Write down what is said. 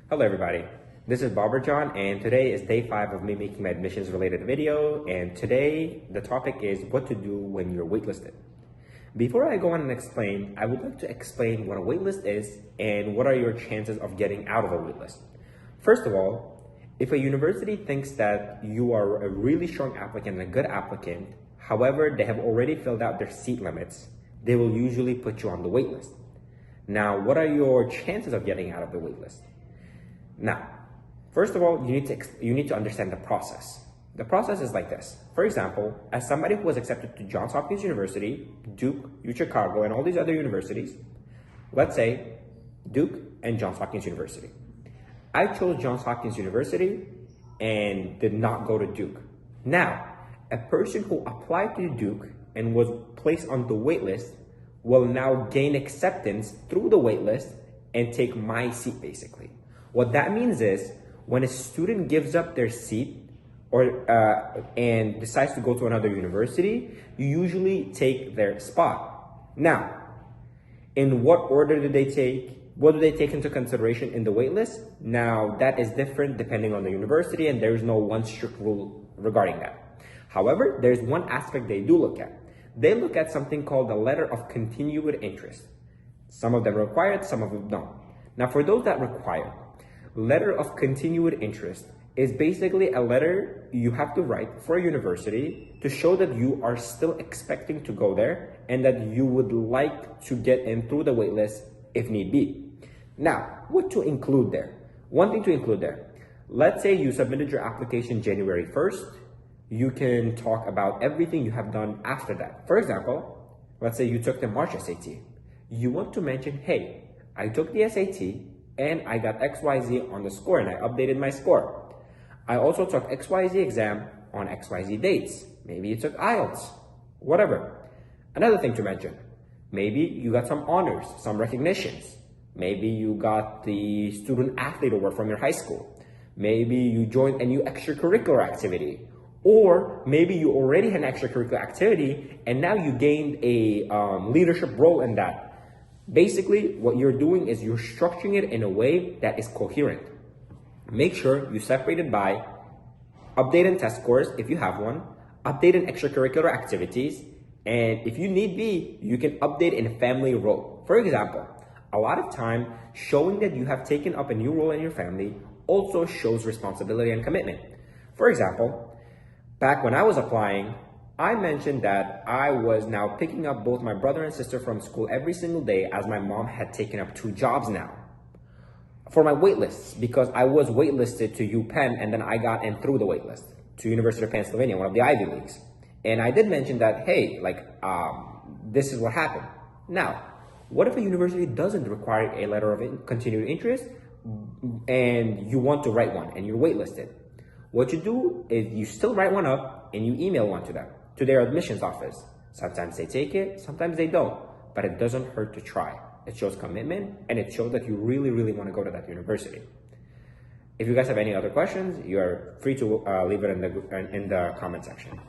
Hello everybody, this is Bobirjon and today is day 5 of me making my admissions related video, and today the topic is what to do when you're waitlisted. Before I go on and explain, I would like to explain what a waitlist is and what are your chances of getting out of a waitlist. First of all, if a university thinks that you are a really strong applicant and a good applicant, however, they have already filled out their seat limits, they will usually put you on the waitlist. Now, what are your chances of getting out of the waitlist? Now, first of all, you need to understand the process. The process is like this. For example, as somebody who was accepted to Johns Hopkins University, Duke, Chicago, and all these other universities, let's say Duke and Johns Hopkins University. I chose Johns Hopkins University and did not go to Duke. Now, a person who applied to Duke and was placed on the waitlist will now gain acceptance through the waitlist and take my seat basically. What that means is when a student gives up their seat and decides to go to another university, you usually take their spot. Now, in what order do they take? What do they take into consideration in the waitlist? Now, that is different depending on the university, and there is no one strict rule regarding that. However, there's one aspect they do look at. They look at something called the letter of continued interest. Some of them require it, some of them don't. Now, for those that require, letter of continued interest is basically a letter you have to write for a university to show that you are still expecting to go there and that you would like to get in through the waitlist if need be. Now, what to include there? One thing to include there. Let's say you submitted your application January 1st. You can talk about everything you have done after that. For example, let's say you took the March SAT. You want to mention, hey, I took the SAT and I got XYZ on the score and I updated my score. I also took XYZ exam on XYZ dates. Maybe you took IELTS, whatever. Another thing to mention, maybe you got some honors, some recognitions. Maybe you got the student athlete award from your high school. Maybe you joined a new extracurricular activity. Or maybe you already had an extracurricular activity and now you gained a leadership role in that. Basically, what you're doing is you're structuring it in a way that is coherent. Make sure you separate it by updated test scores, if you have one, updated extracurricular activities, and if you need be, you can update in a family role. For example, a lot of time, showing that you have taken up a new role in your family also shows responsibility and commitment. For example, back when I was applying, I mentioned that I was now picking up both my brother and sister from school every single day as my mom had taken up 2 jobs now. For my waitlists, because I was waitlisted to UPenn and then I got in through the waitlist to University of Pennsylvania, one of the Ivy Leagues. And I did mention that, hey, this is what happened. Now, what if a university doesn't require a letter of continued interest and you want to write one and you're waitlisted? What you do is you still write one up and you email one to them, to their admissions office. Sometimes they take it, sometimes they don't, but it doesn't hurt to try. It shows commitment and it shows that you really, really want to go to that university. If you guys have any other questions, you are free to leave it in the comment section.